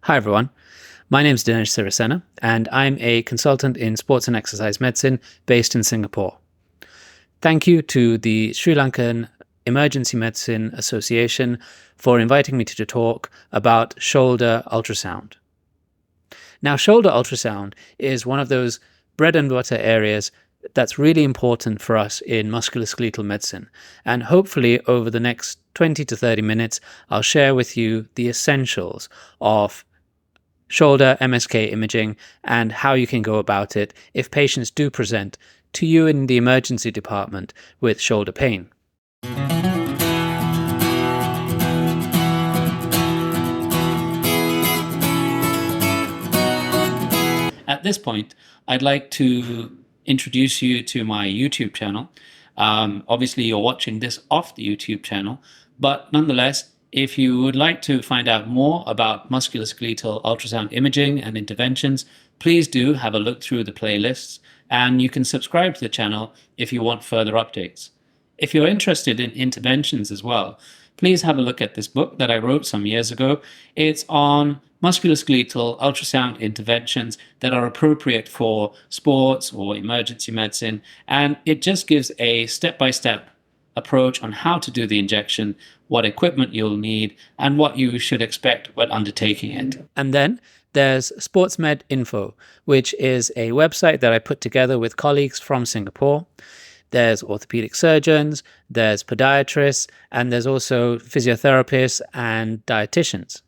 Hi everyone, my name is Dinesh Sirasena and I'm a consultant in sports and exercise medicine based in Singapore. Thank you to the Sri Lankan Emergency Medicine Association for inviting me to talk about shoulder ultrasound. Now, shoulder ultrasound is one of those bread and butter areas that's really important for us in musculoskeletal medicine. And hopefully over the next 20 to 30 minutes, I'll share with you the essentials of shoulder MSK imaging and how you can go about it if patients do present to you in the emergency department with shoulder pain. At this point, I'd like to introduce you to my YouTube channel. Obviously, you're watching this off the YouTube channel, but nonetheless, if you would like to find out more about musculoskeletal ultrasound imaging and interventions, please do have a look through the playlists, and you can subscribe to the channel if you want further updates. If you're interested in interventions as well, please have a look at this book that I wrote some years ago. It's on musculoskeletal ultrasound interventions that are appropriate for sports or emergency medicine, and it just gives a step-by-step approach on how to do the injection, what equipment you'll need, and what you should expect when undertaking it. And then there's SportsMed Info, which is a website that I put together with colleagues from Singapore. There's orthopedic surgeons, there's podiatrists, and there's also physiotherapists and dietitians.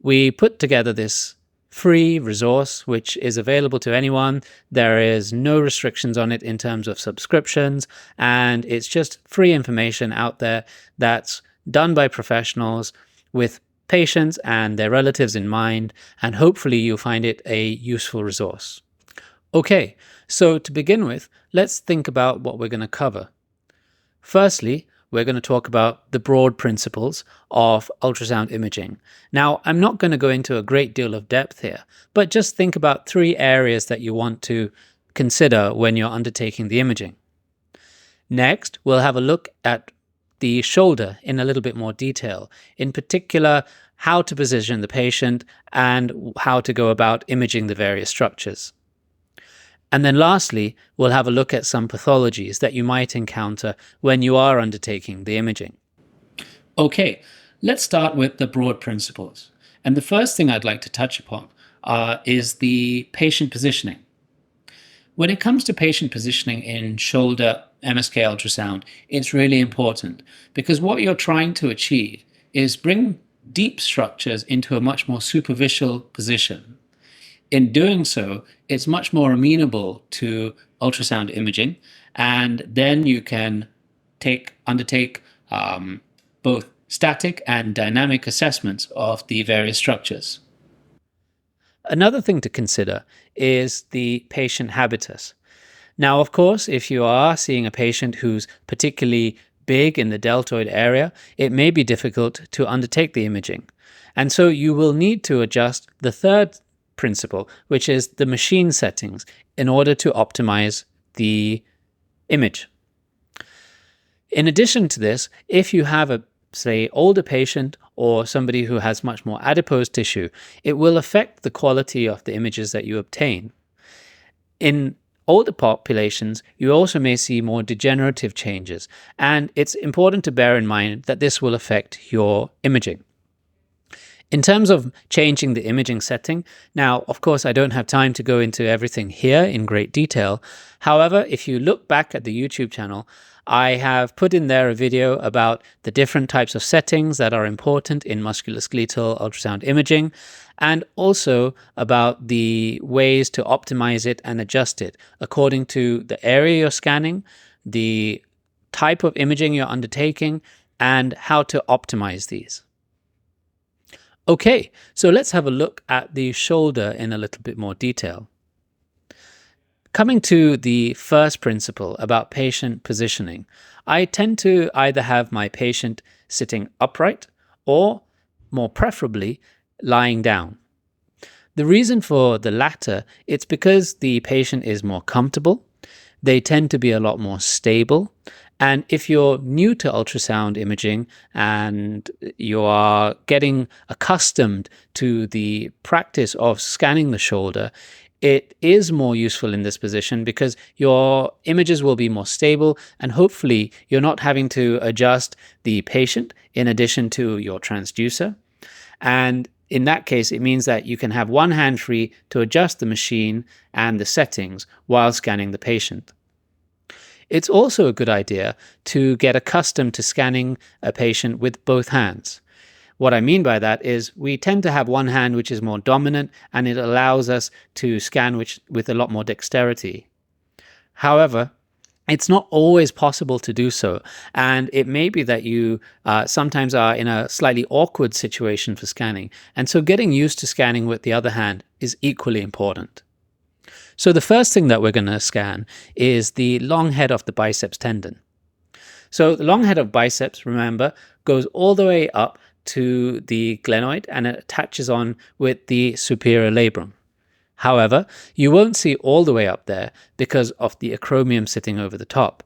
We put together this free resource, which is available to anyone. There is no restrictions on it in terms of subscriptions, and it's just free information out there that's done by professionals with patients and their relatives in mind, and hopefully you'll find it a useful resource. Okay, so to begin with, let's think about what we're going to cover. Firstly, we're going to talk about the broad principles of ultrasound imaging. Now, I'm not going to go into a great deal of depth here, but just think about 3 areas that you want to consider when you're undertaking the imaging. Next, we'll have a look at the shoulder in a little bit more detail, in particular, how to position the patient and how to go about imaging the various structures. And then lastly, we'll have a look at some pathologies that you might encounter when you are undertaking the imaging. Okay, let's start with the broad principles. And the first thing I'd like to touch upon is the patient positioning. When it comes to patient positioning in shoulder MSK ultrasound, it's really important because what you're trying to achieve is bring deep structures into a much more superficial position. In doing so, it's much more amenable to ultrasound imaging, and then you can undertake both static and dynamic assessments of the various structures. Another thing to consider is the patient habitus. Now, of course, if you are seeing a patient who's particularly big in the deltoid area, it may be difficult to undertake the imaging. And so you will need to adjust the third principle, which is the machine settings, in order to optimize the image. In addition to this, if you have a, say, older patient or somebody who has much more adipose tissue, it will affect the quality of the images that you obtain. In older populations, you also may see more degenerative changes, and it's important to bear in mind that this will affect your imaging. In terms of changing the imaging setting, now, of course, I don't have time to go into everything here in great detail. However, if you look back at the YouTube channel, I have put in there a video about the different types of settings that are important in musculoskeletal ultrasound imaging, and also about the ways to optimize it and adjust it according to the area you're scanning, the type of imaging you're undertaking, and how to optimize these. Okay, so let's have a look at the shoulder in a little bit more detail. Coming to the first principle about patient positioning, I tend to either have my patient sitting upright or, more preferably, lying down. The reason for the latter, it's because the patient is more comfortable, they tend to be a lot more stable, And if you're new to ultrasound imaging and you are getting accustomed to the practice of scanning the shoulder, it is more useful in this position because your images will be more stable and hopefully you're not having to adjust the patient in addition to your transducer. And in that case, it means that you can have one hand free to adjust the machine and the settings while scanning the patient. It's also a good idea to get accustomed to scanning a patient with both hands. What I mean by that is we tend to have one hand which is more dominant and it allows us to scan with a lot more dexterity. However, it's not always possible to do so, and it may be that you sometimes are in a slightly awkward situation for scanning, and so getting used to scanning with the other hand is equally important. So the first thing that we're going to scan is the long head of the biceps tendon. So the long head of biceps, remember, goes all the way up to the glenoid and it attaches on with the superior labrum. However, you won't see all the way up there because of the acromion sitting over the top.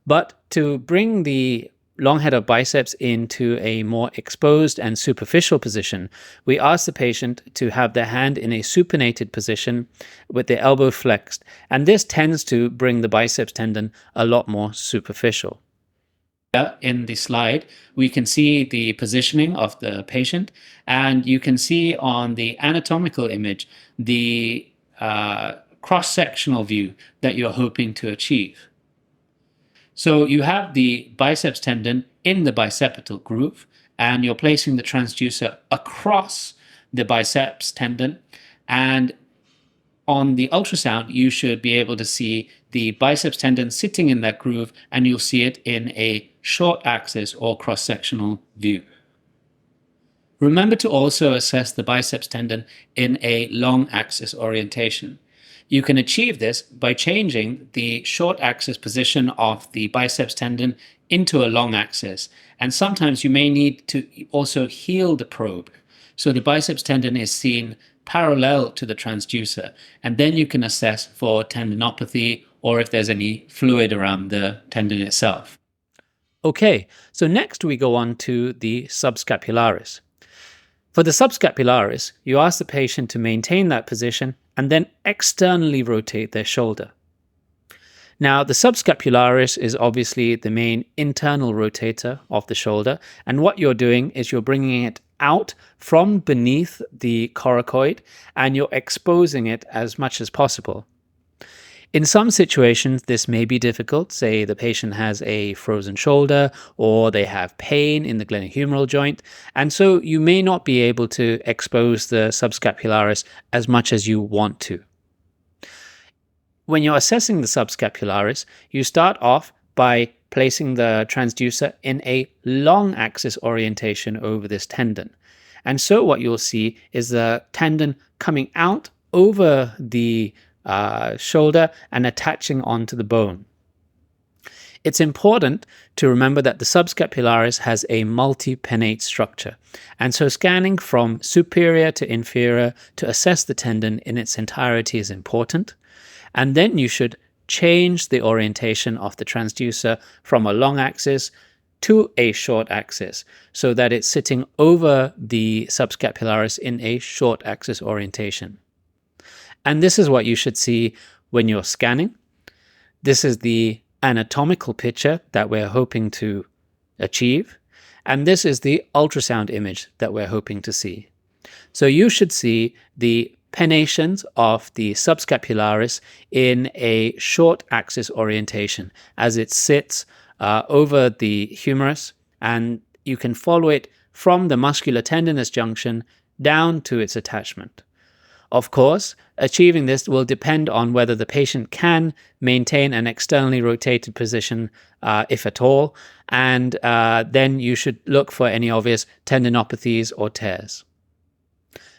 But to bring the long head of biceps into a more exposed and superficial position, we ask the patient to have their hand in a supinated position with their elbow flexed, and this tends to bring the biceps tendon a lot more superficial. In the slide, we can see the positioning of the patient, and you can see on the anatomical image the cross-sectional view that you're hoping to achieve. So you have the biceps tendon in the bicipital groove, and you're placing the transducer across the biceps tendon, and on the ultrasound, you should be able to see the biceps tendon sitting in that groove, and you'll see it in a short axis or cross-sectional view. Remember to also assess the biceps tendon in a long axis orientation. You can achieve this by changing the short axis position of the biceps tendon into a long axis, and sometimes you may need to also heel the probe so the biceps tendon is seen parallel to the transducer, and then you can assess for tendinopathy or if there's any fluid around the tendon itself. Okay, so next we go on to the subscapularis. For the subscapularis, you ask the patient to maintain that position and then externally rotate their shoulder. Now, the subscapularis is obviously the main internal rotator of the shoulder, and what you're doing is you're bringing it out from beneath the coracoid and you're exposing it as much as possible. In some situations, this may be difficult. Say the patient has a frozen shoulder or they have pain in the glenohumeral joint, and so you may not be able to expose the subscapularis as much as you want to. When you're assessing the subscapularis, you start off by placing the transducer in a long axis orientation over this tendon. And so what you'll see is the tendon coming out over the shoulder and attaching onto the bone. It's important to remember that the subscapularis has a multi-pennate structure, and so scanning from superior to inferior to assess the tendon in its entirety is important. And then you should change the orientation of the transducer from a long axis to a short axis so that it's sitting over the subscapularis in a short axis orientation. And this is what you should see when you're scanning. This is the anatomical picture that we're hoping to achieve. And this is the ultrasound image that we're hoping to see. So you should see the pennations of the subscapularis in a short axis orientation as it sits over the humerus, and you can follow it from the muscular tendinous junction down to its attachment. Of course, achieving this will depend on whether the patient can maintain an externally rotated position, if at all, and then you should look for any obvious tendinopathies or tears.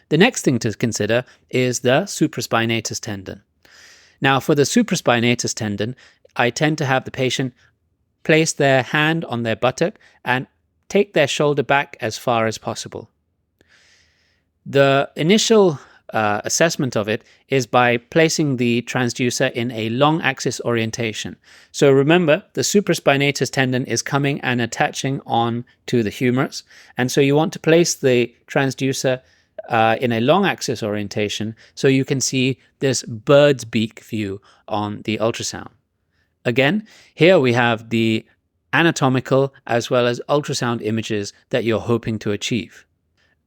The next thing to consider is the supraspinatus tendon. Now, for the supraspinatus tendon, I tend to have the patient place their hand on their buttock and take their shoulder back as far as possible. The initial assessment of it is by placing the transducer in a long axis orientation. So remember, the supraspinatus tendon is coming and attaching on to the humerus. And so you want to place the transducer in a long axis orientation so you can see this bird's beak view on the ultrasound. Again, here we have the anatomical as well as ultrasound images that you're hoping to achieve.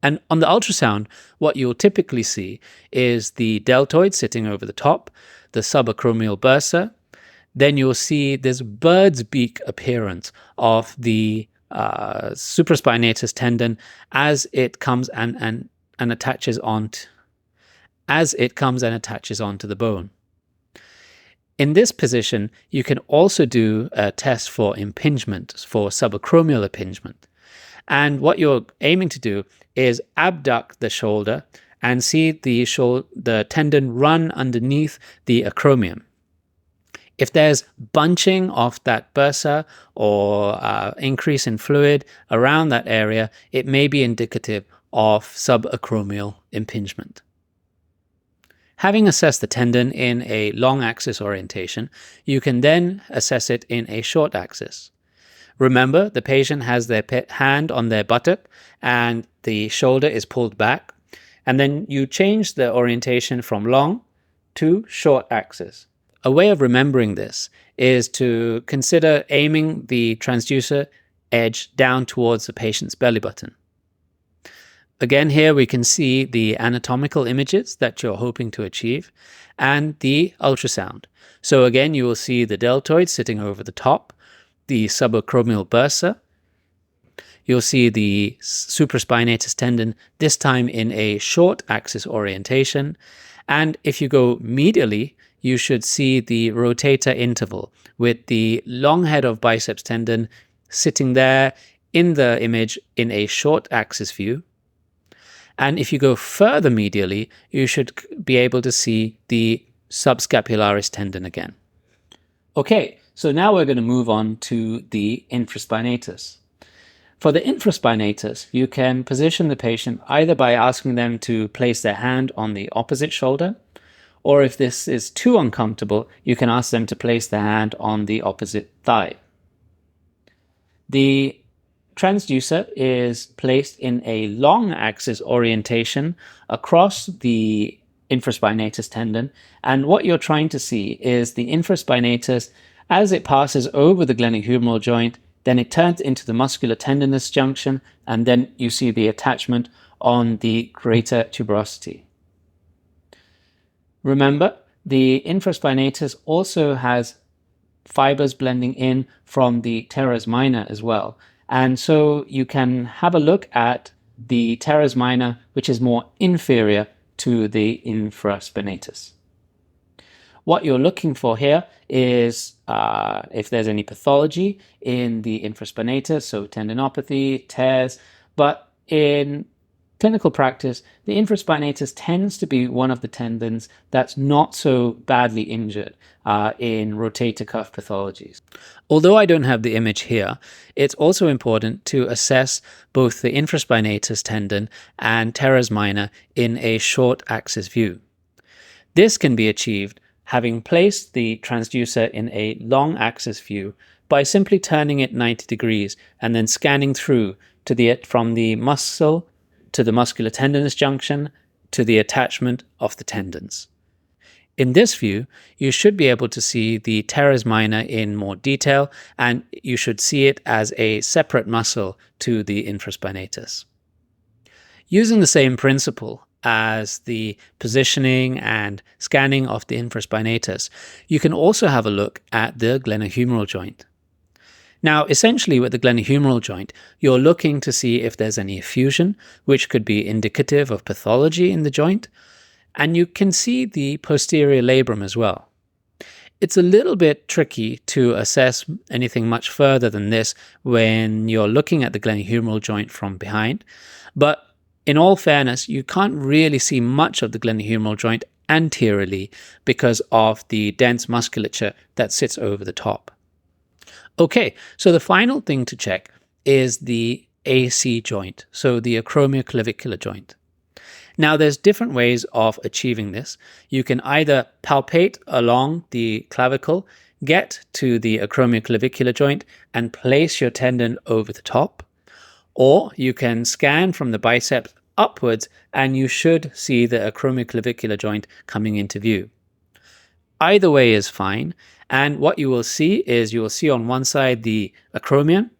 And on the ultrasound, what you'll typically see is the deltoid sitting over the top, the subacromial bursa. Then you'll see this bird's beak appearance of the supraspinatus tendon as it comes and attaches onto the bone. In this position, you can also do a test for impingement, for subacromial impingement. And what you're aiming to do is abduct the shoulder and see the tendon run underneath the acromion. If there's bunching of that bursa or increase in fluid around that area, it may be indicative of subacromial impingement. Having assessed the tendon in a long axis orientation, you can then assess it in a short axis. Remember, the patient has their hand on their buttock and the shoulder is pulled back. And then you change the orientation from long to short axis. A way of remembering this is to consider aiming the transducer edge down towards the patient's belly button. Again, here we can see the anatomical images that you're hoping to achieve and the ultrasound. So again, you will see the deltoid sitting over the top, the subacromial bursa. You'll see the supraspinatus tendon, this time in a short axis orientation. And if you go medially, you should see the rotator interval with the long head of biceps tendon sitting there in the image in a short axis view. And if you go further medially, you should be able to see the subscapularis tendon again. Okay, so now we're going to move on to the infraspinatus. For the infraspinatus, you can position the patient either by asking them to place their hand on the opposite shoulder, or if this is too uncomfortable, you can ask them to place their hand on the opposite thigh. The transducer is placed in a long axis orientation across the infraspinatus tendon, and what you're trying to see is the infraspinatus as it passes over the glenohumeral joint, then it turns into the muscular tendinous junction, and then you see the attachment on the greater tuberosity. Remember, the infraspinatus also has fibers blending in from the teres minor as well. And so you can have a look at the teres minor, which is more inferior to the infraspinatus. What you're looking for here is if there's any pathology in the infraspinatus, so tendinopathy, tears, but in clinical practice, the infraspinatus tends to be one of the tendons that's not so badly injured in rotator cuff pathologies. Although I don't have the image here, it's also important to assess both the infraspinatus tendon and teres minor in a short axis view. This can be achieved having placed the transducer in a long axis view by simply turning it 90 degrees and then scanning through from the muscle to the muscular tendinous junction to the attachment of the tendons. In this view, you should be able to see the teres minor in more detail, and you should see it as a separate muscle to the infraspinatus. Using the same principle as the positioning and scanning of the infraspinatus, you can also have a look at the glenohumeral joint. Now, essentially with the glenohumeral joint, you're looking to see if there's any effusion, which could be indicative of pathology in the joint, and you can see the posterior labrum as well. It's a little bit tricky to assess anything much further than this when you're looking at the glenohumeral joint from behind, but in all fairness, you can't really see much of the glenohumeral joint anteriorly because of the dense musculature that sits over the top. Okay, so the final thing to check is the AC joint, so the acromioclavicular joint. Now, there's different ways of achieving this. You can either palpate along the clavicle, get to the acromioclavicular joint, and place your tendon over the top. Or you can scan from the biceps upwards, and you should see the acromioclavicular joint coming into view. Either way is fine. And what you will see is you will see on one side the acromion,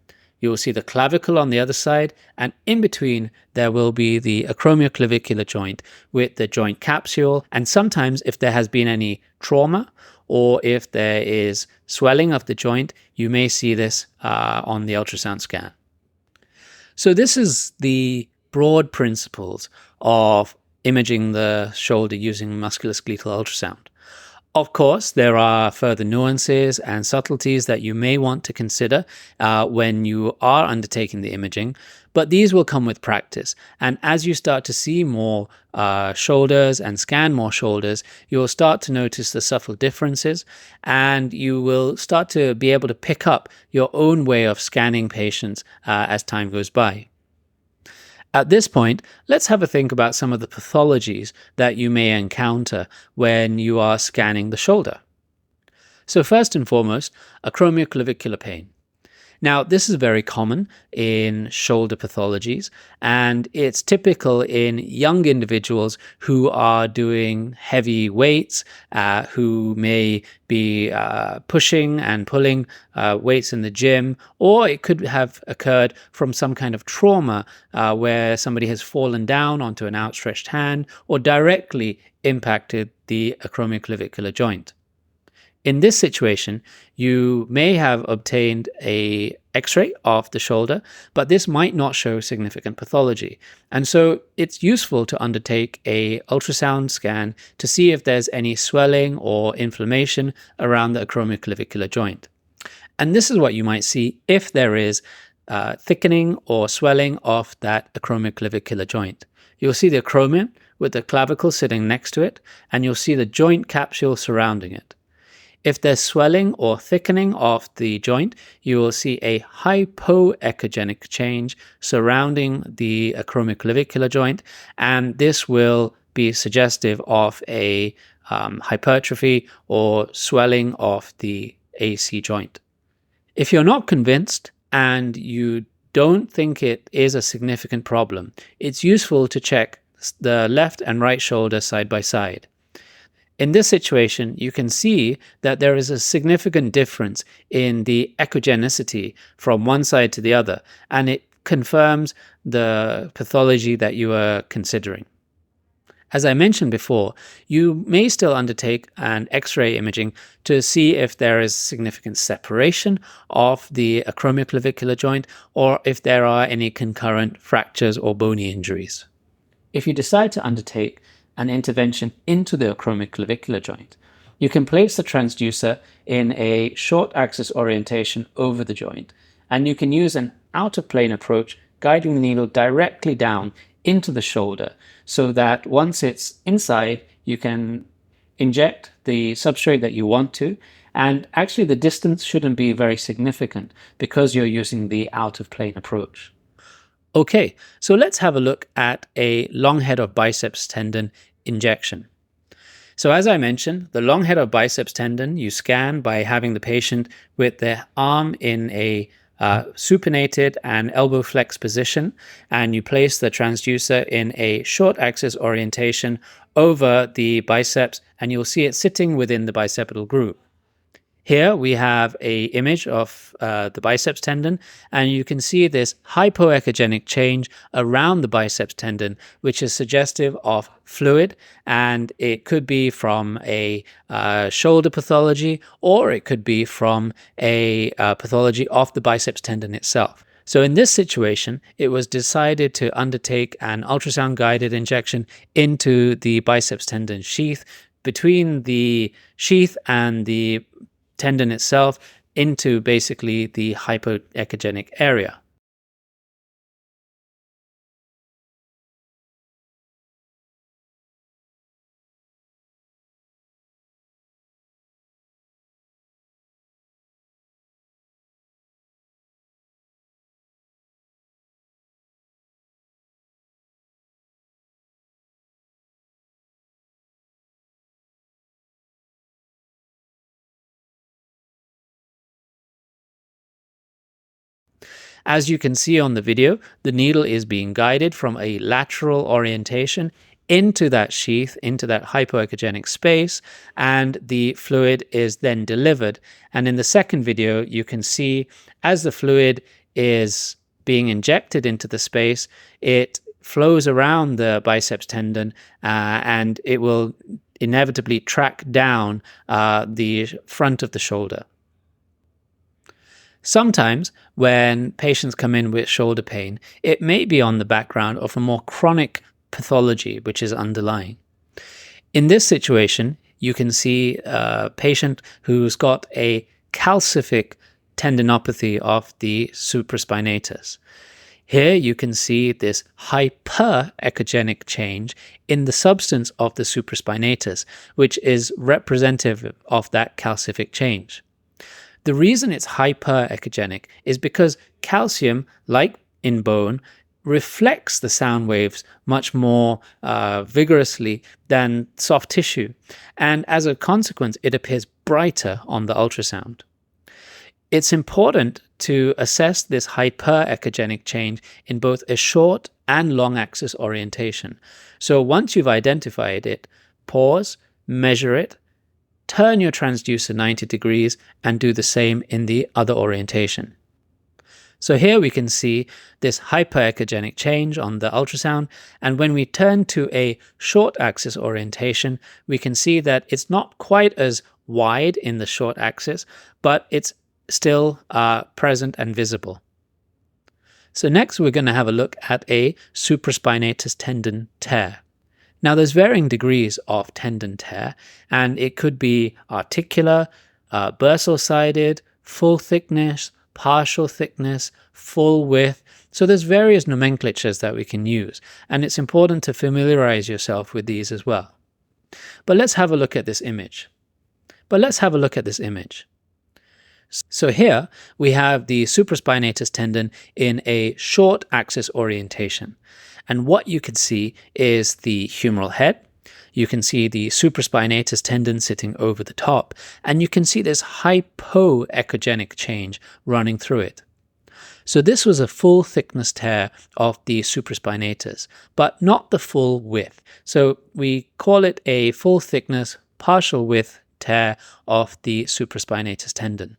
you will see the clavicle on the other side, and in between there will be the acromioclavicular joint with the joint capsule. And sometimes if there has been any trauma or if there is swelling of the joint, you may see this on the ultrasound scan. So this is the broad principles of imaging the shoulder using musculoskeletal ultrasound. Of course, there are further nuances and subtleties that you may want to consider when you are undertaking the imaging, but these will come with practice. And as you start to see more shoulders and scan more shoulders, you'll start to notice the subtle differences, and you will start to be able to pick up your own way of scanning patients as time goes by. At this point, let's have a think about some of the pathologies that you may encounter when you are scanning the shoulder. So first and foremost, acromioclavicular pain. Now, this is very common in shoulder pathologies, and it's typical in young individuals who are doing heavy weights, who may be pushing and pulling weights in the gym, or it could have occurred from some kind of trauma where somebody has fallen down onto an outstretched hand or directly impacted the acromioclavicular joint. In this situation, you may have obtained an X-ray of the shoulder, but this might not show significant pathology. And so it's useful to undertake an ultrasound scan to see if there's any swelling or inflammation around the acromioclavicular joint. And this is what you might see if there is thickening or swelling of that acromioclavicular joint. You'll see the acromion with the clavicle sitting next to it, and you'll see the joint capsule surrounding it. If there's swelling or thickening of the joint, you will see a hypoechogenic change surrounding the acromioclavicular joint, and this will be suggestive of a hypertrophy or swelling of the AC joint. If you're not convinced and you don't think it is a significant problem, it's useful to check the left and right shoulder side by side. In this situation, you can see that there is a significant difference in the echogenicity from one side to the other, and it confirms the pathology that you are considering. As I mentioned before, you may still undertake an X-ray imaging to see if there is significant separation of the acromioclavicular joint or if there are any concurrent fractures or bony injuries. If you decide to undertake an intervention into the acromioclavicular joint, you can place the transducer in a short axis orientation over the joint, and you can use an outer plane approach, guiding the needle directly down into the shoulder so that once it's inside, you can inject the substrate that you want to, and actually the distance shouldn't be very significant because you're using the out of plane approach. Okay, so let's have a look at a long head of biceps tendon injection. So as I mentioned, the long head of biceps tendon you scan by having the patient with their arm in a supinated and elbow flex position, and you place the transducer in a short axis orientation over the biceps, and you'll see it sitting within the bicipital groove. Here we have an image of the biceps tendon, and you can see this hypoechogenic change around the biceps tendon, which is suggestive of fluid, and it could be from a shoulder pathology, or it could be from a pathology of the biceps tendon itself. So in this situation, it was decided to undertake an ultrasound-guided injection into the biceps tendon sheath, between the sheath and the tendon itself, into basically the hypoechogenic area. As you can see on the video, the needle is being guided from a lateral orientation into that sheath, into that hypoechogenic space, and the fluid is then delivered. And in the second video, you can see as the fluid is being injected into the space, it flows around the biceps tendon and it will inevitably track down the front of the shoulder. Sometimes when patients come in with shoulder pain, it may be on the background of a more chronic pathology which is underlying. In this situation, you can see a patient who's got a calcific tendinopathy of the supraspinatus. Here you can see this hyperechogenic change in the substance of the supraspinatus, which is representative of that calcific change. The reason it's hyperechogenic is because calcium, like in bone, reflects the sound waves much more vigorously than soft tissue, and as a consequence, it appears brighter on the ultrasound. It's important to assess this hyperechogenic change in both a short and long axis orientation. So once you've identified it, pause, measure it, turn your transducer 90 degrees, and do the same in the other orientation. So here we can see this hyperechogenic change on the ultrasound, and when we turn to a short axis orientation, we can see that it's not quite as wide in the short axis, but it's still present and visible. So next we're going to have a look at a supraspinatus tendon tear. Now there's varying degrees of tendon tear, and it could be articular, bursal-sided, full thickness, partial thickness, full width. So there's various nomenclatures that we can use, and it's important to familiarize yourself with these as well. But let's have a look at this image. So here we have the supraspinatus tendon in a short axis orientation. And what you can see is the humeral head. You can see the supraspinatus tendon sitting over the top, and you can see this hypoechogenic change running through it. So this was a full thickness tear of the supraspinatus, but not the full width. So we call it a full thickness, partial width tear of the supraspinatus tendon.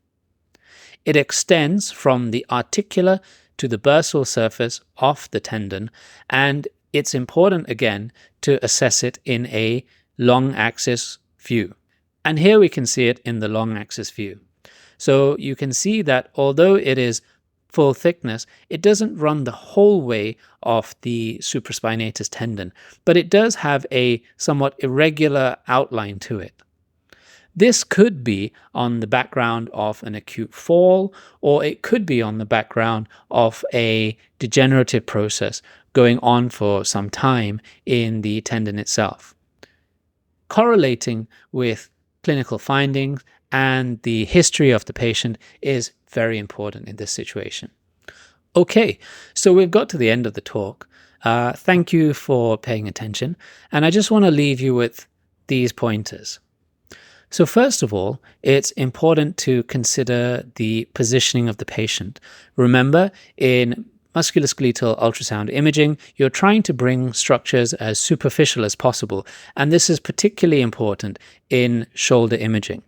It extends from the articular to the bursal surface of the tendon, and it's important again to assess it in a long axis view. And here we can see it in the long axis view. So you can see that although it is full thickness, it doesn't run the whole way of the supraspinatus tendon, but it does have a somewhat irregular outline to it. This could be on the background of an acute fall, or it could be on the background of a degenerative process going on for some time in the tendon itself. Correlating with clinical findings and the history of the patient is very important in this situation. Okay, so we've got to the end of the talk. Thank you for paying attention, and I just want to leave you with these pointers. So first of all, it's important to consider the positioning of the patient. Remember, in musculoskeletal ultrasound imaging, you're trying to bring structures as superficial as possible, and this is particularly important in shoulder imaging.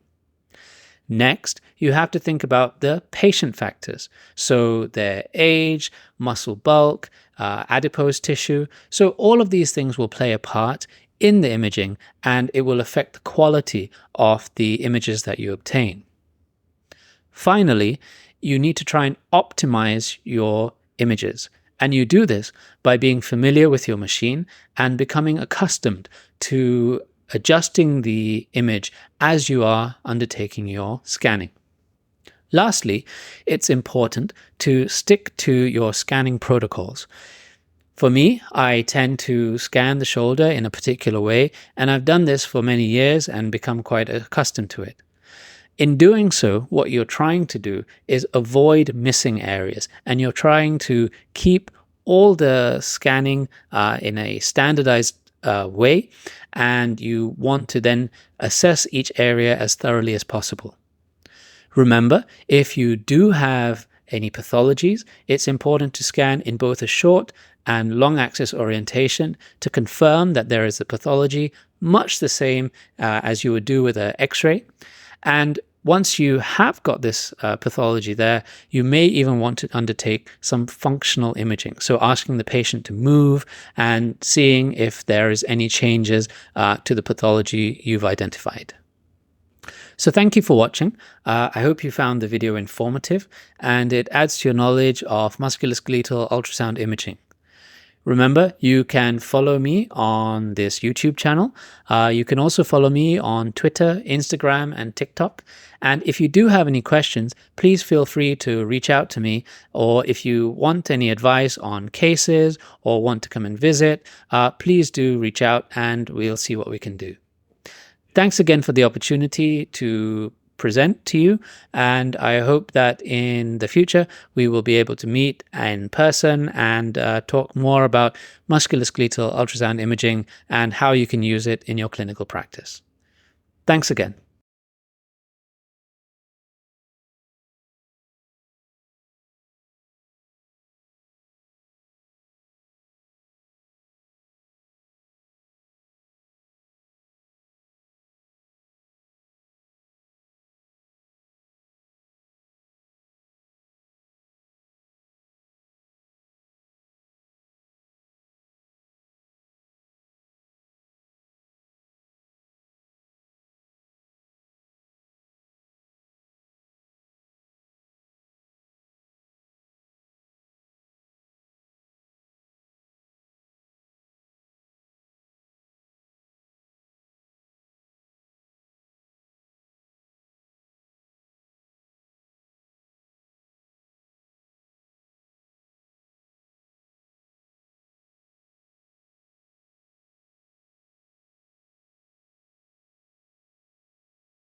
Next, you have to think about the patient factors, so their age, muscle bulk, adipose tissue. So all of these things will play a part in the imaging, and it will affect the quality of the images that you obtain. Finally, you need to try and optimize your images, and you do this by being familiar with your machine and becoming accustomed to adjusting the image as you are undertaking your scanning. Lastly, it's important to stick to your scanning protocols. For me, I tend to scan the shoulder in a particular way, and I've done this for many years and become quite accustomed to it. In doing so, what you're trying to do is avoid missing areas, and you're trying to keep all the scanning in a standardized way, and you want to then assess each area as thoroughly as possible. Remember, if you do have any pathologies, it's important to scan in both a short and long axis orientation to confirm that there is a pathology, much the same as you would do with an X-ray. And once you have got this pathology there, you may even want to undertake some functional imaging. So asking the patient to move and seeing if there is any changes to the pathology you've identified. So thank you for watching. I hope you found the video informative and it adds to your knowledge of musculoskeletal ultrasound imaging. Remember, you can follow me on this YouTube channel. You can also follow me on Twitter, Instagram, and TikTok. And if you do have any questions, please feel free to reach out to me. Or if you want any advice on cases or want to come and visit, please do reach out and we'll see what we can do. Thanks again for the opportunity to present to you, and I hope that in the future we will be able to meet in person and talk more about musculoskeletal ultrasound imaging and how you can use it in your clinical practice. Thanks again.